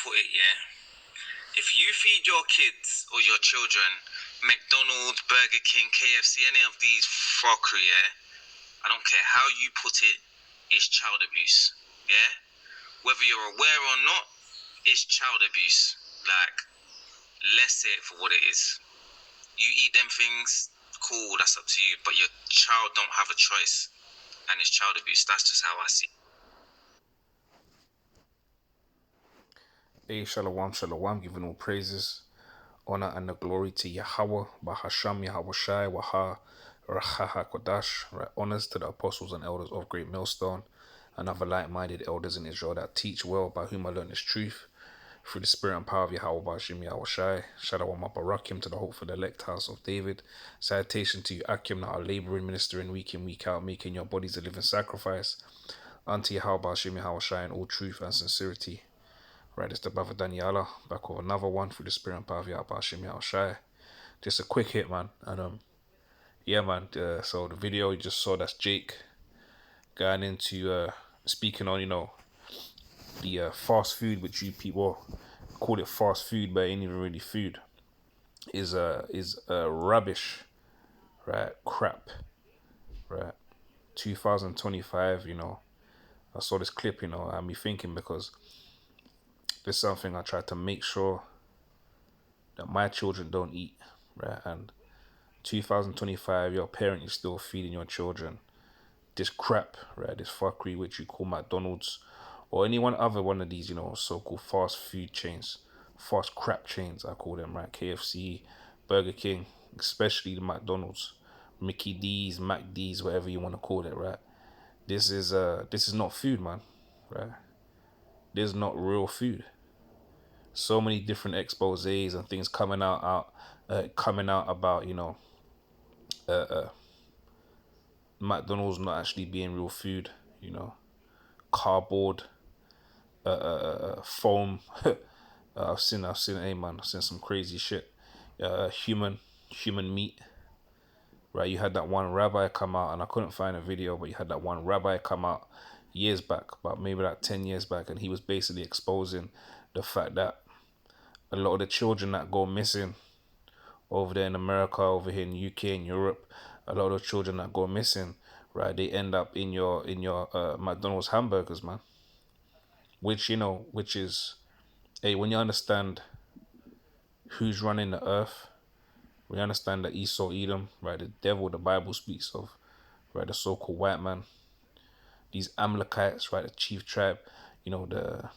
put it, yeah? If you feed your kids or your children McDonald's, Burger King, KFC, any of these fuckery, yeah? I don't care how you put it, it's child abuse, yeah? Whether you're aware or not, it's child abuse. Like, let's say it for what it is. You eat them things, cool, that's up to you, but your child don't have a choice, and it's child abuse. That's just how I see it. Hey, shalom, shalom, giving all praises, honor, and the glory to Yahweh, Bahasham, Yahweh Shai, Waha, Rahaha Kodash, right? Honors to the apostles and elders of Great Millstone, and other like-minded elders in Israel that teach well, by whom I learn this truth, through the spirit and power of Yahweh, Bahasham, Yahweh Shai. Shalom, Barakim, to the hope for the elect house of David. Salutation to you, Akim, that are laboring, ministering week in, week out, making your bodies a living sacrifice unto Yahweh, Bahasham, Yahweh Shai, in all truth and sincerity. Right, it's the brother Daniela back with another one through the spirit and power of Yahweh Shai. Just a quick hit, man. And yeah, man. So the video you just saw, that's Jake going into speaking on, the fast food, which you people call it fast food, but it ain't even really food. Is rubbish, right? Crap, right? 2025, I saw this clip, had me thinking, because there's something I try to make sure that my children don't eat, right? And 2025, your parent is still feeding your children this crap, right? This fuckery, which you call McDonald's or any one other one of these, so-called fast food chains, fast crap chains, I call them, right? KFC, Burger King, especially the McDonald's, Mickey D's, Mac D's, whatever you want to call it, right? This is not food, man, right? This is not real food. So many different exposés and things coming out about, McDonald's not actually being real food, cardboard, foam. I've seen, hey man, I've seen some crazy shit. Human meat, right? You had that one rabbi come out, and I couldn't find a video, but you had that one rabbi come out years back, about maybe like 10 years back, and he was basically exposing the fact that a lot of the children that go missing over there in America, over here in UK and Europe, a lot of children that go missing, right? They end up in your McDonald's hamburgers, man. Which is, hey, when you understand who's running the earth, we understand that Esau, Edom, right? The devil, the Bible speaks of, right? The so-called white man, these Amalekites, right? The chief tribe, the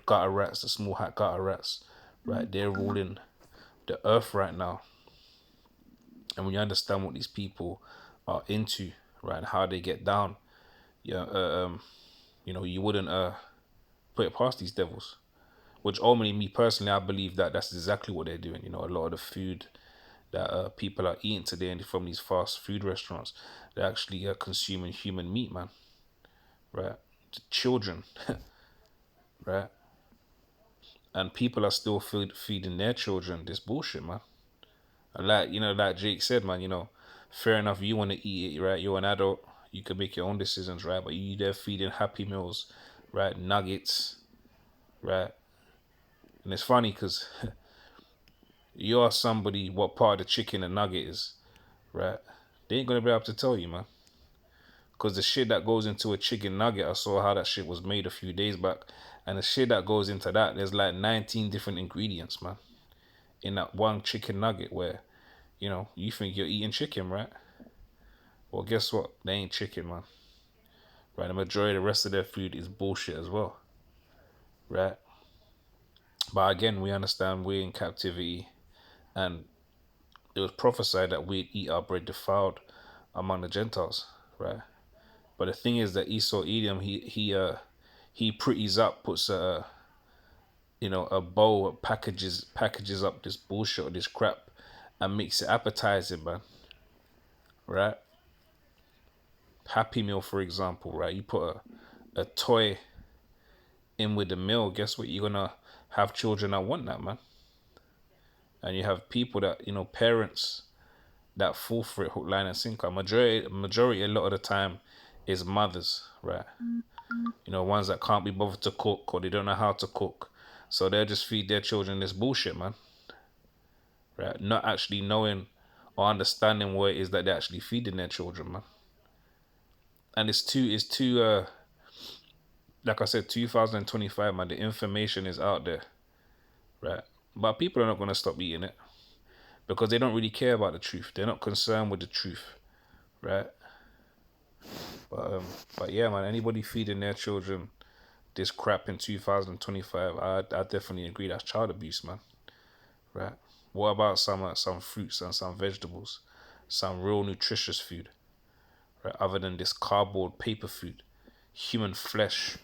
gutter rats, the small hat gutter rats, right? They're ruling the earth right now. And when you understand what these people are into, right, and how they get down, you wouldn't put it past these devils. Which ultimately, me personally, I believe that that's exactly what they're doing. A lot of the food that people are eating today from these fast food restaurants, they're actually consuming human meat, man. Right? The children, right? And people are still feeding their children this bullshit, man. And like Jake said, man, fair enough, you want to eat it, right? You're an adult, you can make your own decisions, right? But you there feeding Happy Meals, right? Nuggets, right? And it's funny because you ask somebody what part of the chicken a nugget is, right? They ain't gonna be able to tell you, man. Because the shit that goes into a chicken nugget, I saw how that shit was made a few days back. And the shit that goes into that, there's like 19 different ingredients, man. In that one chicken nugget where, you think you're eating chicken, right? Well, guess what? They ain't chicken, man. Right? The majority of the rest of their food is bullshit as well. Right? But again, we understand we're in captivity, and it was prophesied that we'd eat our bread defiled among the Gentiles, right? But the thing is that Esau Edom, he pretties up, puts a bowl, packages up this bullshit or this crap, and makes it appetizing, man. Right? Happy Meal, for example, right? You put a toy in with the meal, guess what? You're gonna have children that want that, man. And you have people that, parents that fall for it hook, line, and sinker. Majority, a lot of the time, is mothers, right? You know, ones that can't be bothered to cook or they don't know how to cook. So they'll just feed their children this bullshit, man. Right? Not actually knowing or understanding what it is that they're actually feeding their children, man. And it's too like I said, 2025, man, the information is out there. Right? But people are not gonna stop eating it because they don't really care about the truth. They're not concerned with the truth. Right? But yeah, man, anybody feeding their children this crap in 2025, I definitely agree that's child abuse, man. Right? What about some fruits and some vegetables, some real nutritious food, right? Other than this cardboard paper food, human flesh,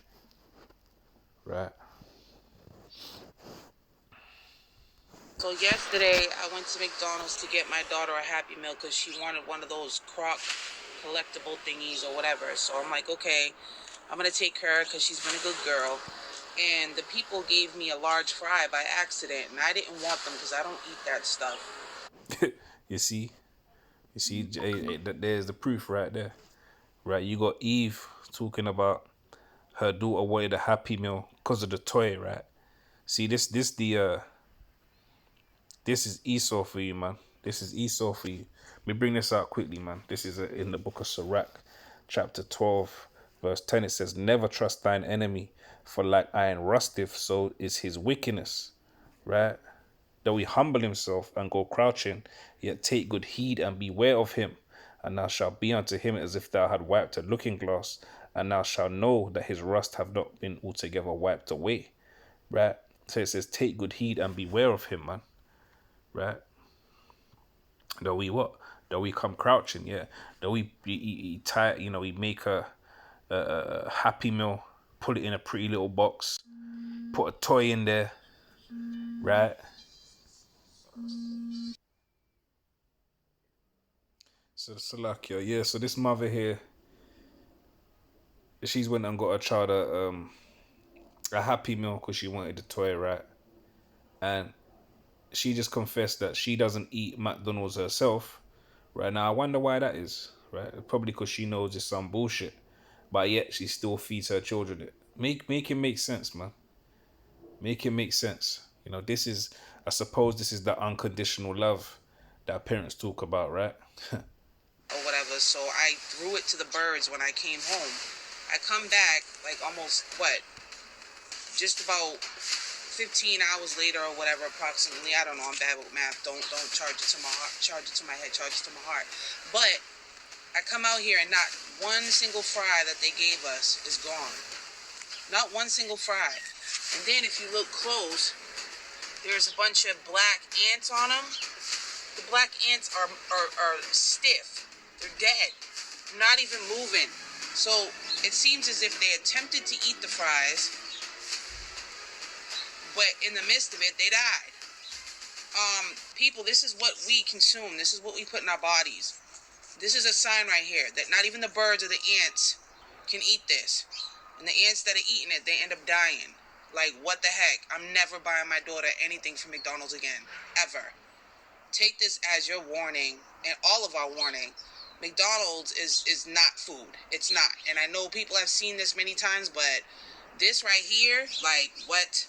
right? So yesterday I went to McDonald's to get my daughter a Happy Meal because she wanted one of those crock collectible thingies or whatever. So I'm like, okay, I'm gonna take her because she's been a good girl. And the people gave me a large fry by accident, and I didn't want them because I don't eat that stuff. you see, there's the proof right there, right? You got Eve talking about her daughter wanted a Happy Meal because of the toy, right? See, this is Esau for you, man. This is Esau for you. Let me bring this out quickly, man. This is in the book of Sirach, chapter 12, verse 10. It says, never trust thine enemy, for like iron rusteth, so is his wickedness. Right? Though he humble himself and go crouching, yet take good heed and beware of him. And thou shalt be unto him as if thou had wiped a looking glass, and thou shalt know that his rust have not been altogether wiped away. Right? So it says, take good heed and beware of him, man. Right? Though we what? Though we come crouching, yeah. Though he tie, you know, he make a Happy Meal, put it in a pretty little box, put a toy in there, right? So Salakia, yeah. So this mother here, she's went and got her child a Happy Meal because she wanted the toy, right? And she just confessed that she doesn't eat McDonald's herself. Right now, I wonder why that is. Right, probably because she knows it's some bullshit, but yet she still feeds her children it. Make it make sense, man. Make it make sense. You know, this is, I suppose, this is the unconditional love that parents talk about, right? Or whatever, so I threw it to the birds when I came home. I come back like almost just about 15 hours later or whatever, approximately. I don't know, I'm bad with math. Don't charge it to my heart, charge it to my head, charge it to my heart. But I come out here and not one single fry that they gave us is gone. Not one single fry. And then if you look close, there's a bunch of black ants on them. The black ants are stiff. They're dead. Not even moving. So it seems as if they attempted to eat the fries, but in the midst of it, they died. People, this is what we consume. This is what we put in our bodies. This is a sign right here that not even the birds or the ants can eat this. And the ants that are eating it, they end up dying. Like, what the heck? I'm never buying my daughter anything from McDonald's again. Ever. Take this as your warning, and all of our warning. McDonald's is not food. It's not. And I know people have seen this many times, but this right here, like, what?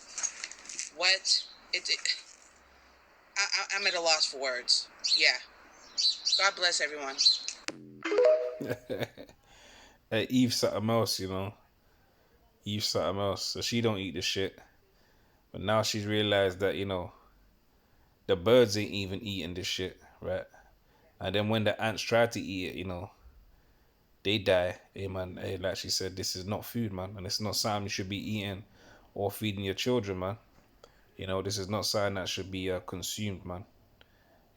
I'm at a loss for words. Yeah. God bless everyone. Hey, Eve something else, you know. Eve something else. So she don't eat the shit. But now she's realized that, you know, the birds ain't even eating this shit, right? And then when the ants try to eat it, you know, they die. Hey man, hey, like she said, this is not food, man. And it's not something you should be eating or feeding your children, man. You know, this is not something that should be consumed, man.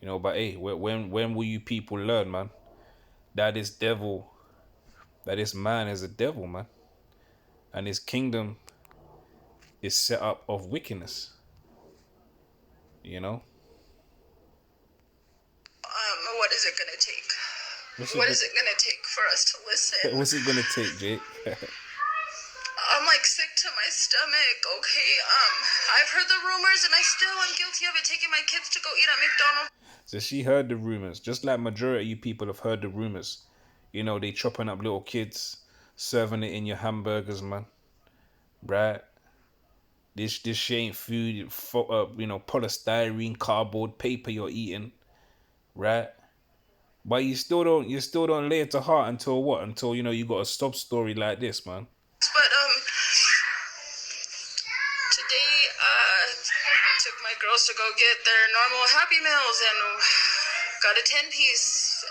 You know, but hey, when will you people learn, man? That this man is a devil, man. And his kingdom is set up of wickedness. You know? What is it gonna take? What is it gonna take for us to listen? What's it gonna take, Jake? I'm like sick to my stomach, okay? I've heard the rumors and I still am guilty of it, taking my kids to go eat at McDonald's. So she heard the rumors, just like majority of you people have heard the rumors. You know, they chopping up little kids serving it in your hamburgers, man. Right? This shit ain't food. Polystyrene, cardboard, paper you're eating, right? But you still don't lay it to heart until what? Until you got a stop story like this, man. But today took my girls to go get their normal Happy Meals and got a 10-piece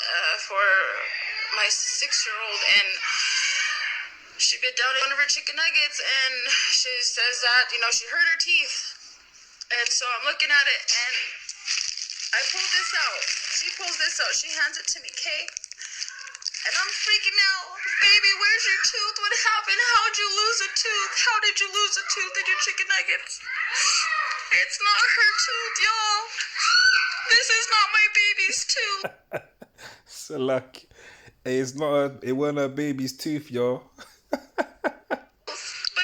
for my 6-year-old, and she bit down one of her chicken nuggets, and she says that she hurt her teeth, and so I'm looking at it, and I pulled this out. She pulls this out. She hands it to me, Kay. And I'm freaking out. Baby, where's your tooth? What happened? How'd you lose a tooth? How did you lose a tooth in your chicken nuggets? It's not her tooth, y'all. This is not my baby's tooth. So like, hey, it wasn't a baby's tooth, y'all. But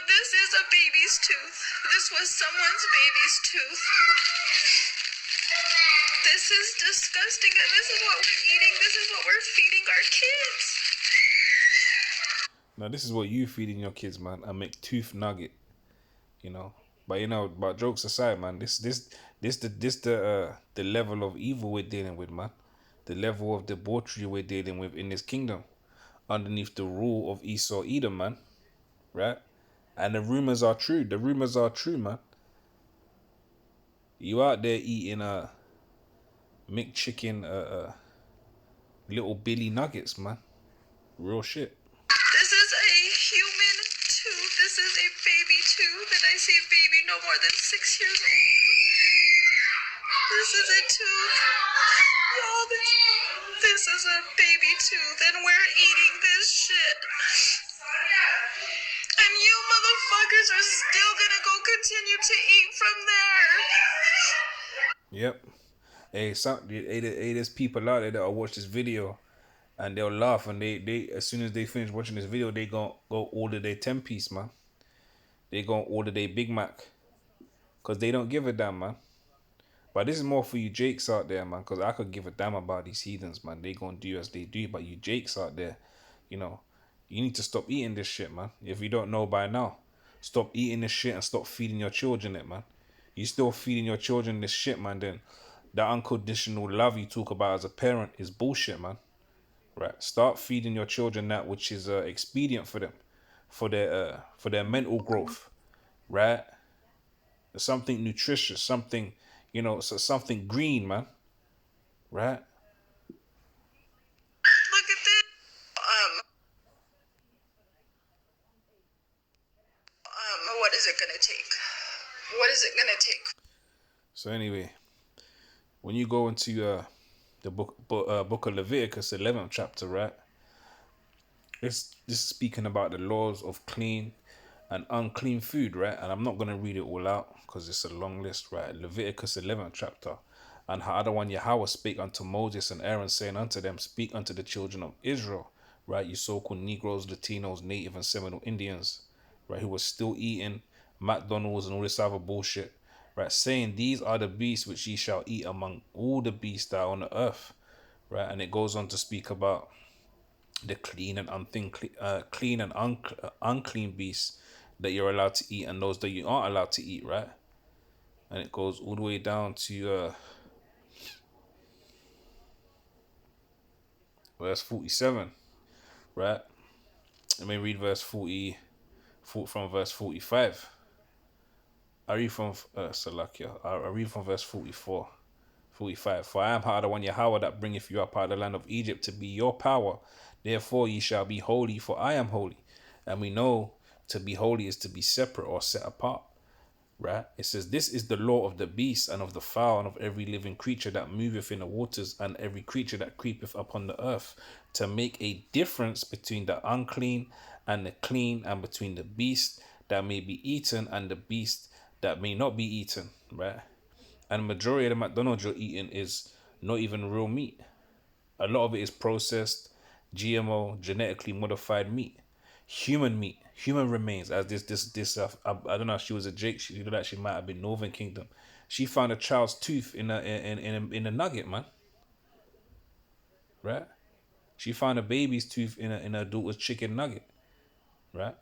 this is a baby's tooth. This was someone's baby's tooth. This is disgusting, and this is what we're eating. This is what we're feeding our kids. Now this is what you feeding your kids, man. A McTooth nugget, But jokes aside, man, this the level of evil we're dealing with, man. The level of debauchery we're dealing with in this kingdom, underneath the rule of Esau Edom, man. Right? And the rumors are true. The rumors are true, man. You out there eating McChicken little Billy nuggets, man. Real shit. This is a human tooth. This is a baby tooth, and I say baby no more than 6 years old. This is a tooth. Y'all, this is a baby tooth, and we're eating this shit. And you motherfuckers are still gonna go continue to eat from there. Yep. Hey, there's people out there that'll watch this video and they'll laugh, and they as soon as they finish watching this video, they gonna go order their 10-piece, man. They gonna order their Big Mac. Cause they don't give a damn, man. But this is more for you Jakes out there, man. Cause I could give a damn about these heathens, man. They gonna do as they do. But you Jakes out there, you need to stop eating this shit, man. If you don't know by now, stop eating this shit and stop feeding your children it, man. You still feeding your children this shit, man, then the unconditional love you talk about as a parent is bullshit, man. Right? Start feeding your children that which is expedient for them, for their mental growth, right? Something nutritious, something, something green, man. Right? Look at this. What is it gonna take? What is it gonna take? So anyway, when you go into the book of Leviticus 11th chapter, right? This is speaking about the laws of clean and unclean food, right? And I'm not going to read it all out because it's a long list, right? Leviticus 11th chapter. And Ha'adawan Yahweh spake unto Moses and Aaron, saying unto them, speak unto the children of Israel, right? You so-called Negroes, Latinos, Native and Seminole Indians, right? Who was still eating McDonald's and all this other bullshit, right? Saying, these are the beasts which ye shall eat among all the beasts that are on the earth, right? And it goes on to speak about the clean and unclean beasts that you're allowed to eat and those that you aren't allowed to eat, right? And it goes all the way down to verse 47, right? Let me read verse 40 from verse 45. I read from Salakia. I read from verse 44. 45. For I am Ha'adawan Yahweh that bringeth you up out of the land of Egypt to be your power. Therefore ye shall be holy, for I am holy. And we know to be holy is to be separate or set apart. Right? It says, this is the law of the beast and of the fowl and of every living creature that moveth in the waters and every creature that creepeth upon the earth, to make a difference between the unclean and the clean, and between the beast that may be eaten and the beast that may not be eaten. Right? And the majority of the McDonald's you're eating is not even real meat. A lot of it is processed, GMO, genetically modified meat. Human meat, human remains. As I don't know if she was a Jake. She looked like she might have been Northern Kingdom. She found a child's tooth in a nugget, man. Right? She found a baby's tooth in a daughter's chicken nugget. right?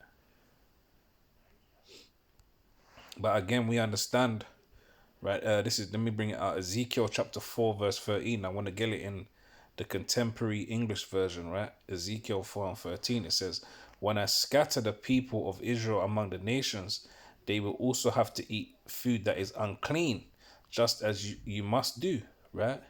But again, we understand, right? This is, let me bring it out, Ezekiel chapter 4, verse 13. I want to get it in the contemporary English version, right? Ezekiel 4 and 13. It says, when I scatter the people of Israel among the nations, they will also have to eat food that is unclean, just as you must do, right?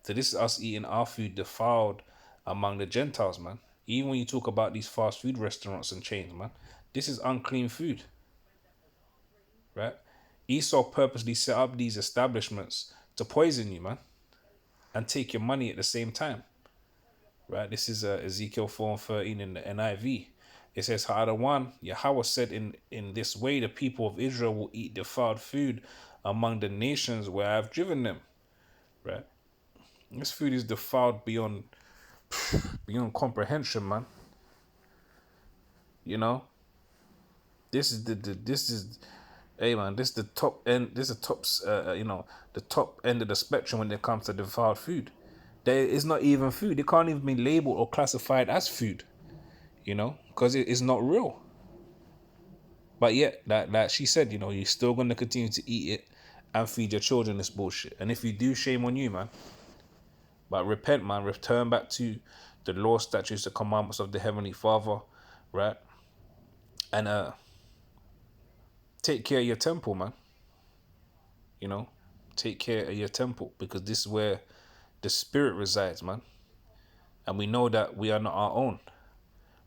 So this is us eating our food defiled among the Gentiles, man. Even when you talk about these fast food restaurants and chains, man, this is unclean food, right? Esau purposely set up these establishments to poison you, man, and take your money at the same time, right? This is Ezekiel 4 and 13 in the NIV. It says, Ha'adawan, Yahweh said, in this way the people of Israel will eat defiled food among the nations where I've driven them, right? This food is defiled beyond comprehension, man. You know, this is this is, hey man, this is the top end. This is the top, the top end of the spectrum when it comes to defiled food. There is not even food. It can't even be labeled or classified as food. You know, because it is not real. But yet, like she said, you're still gonna continue to eat it and feed your children this bullshit. And if you do, shame on you, man. But repent, man. Return back to the law, statutes, the commandments of the Heavenly Father, right? And take care of your temple, man. Take care of your temple, because this is where the Spirit resides, man. And we know that we are not our own,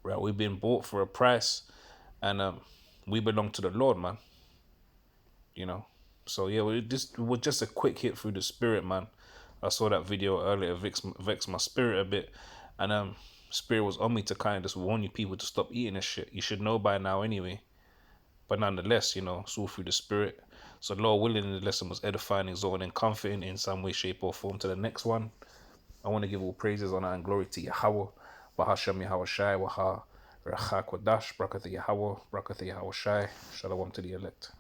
right? We've been bought for a price, and we belong to the Lord, man. So yeah, this was just a quick hit through the Spirit, man. I saw that video earlier, vex my spirit a bit, and Spirit was on me to kind of just warn you people to stop eating this shit. You should know by now anyway. But nonetheless, it's all through the Spirit. So Lord willing, the lesson was edifying, exhorting, and comforting in some way, shape, or form. To the next one, I want to give all praises, honor, and glory to Yahweh. Bahashem Yahweh Shai, Waha, Racha Kodash, Brakatha Yahweh, Brakatha Yahweh Shai. Shalom to the elect.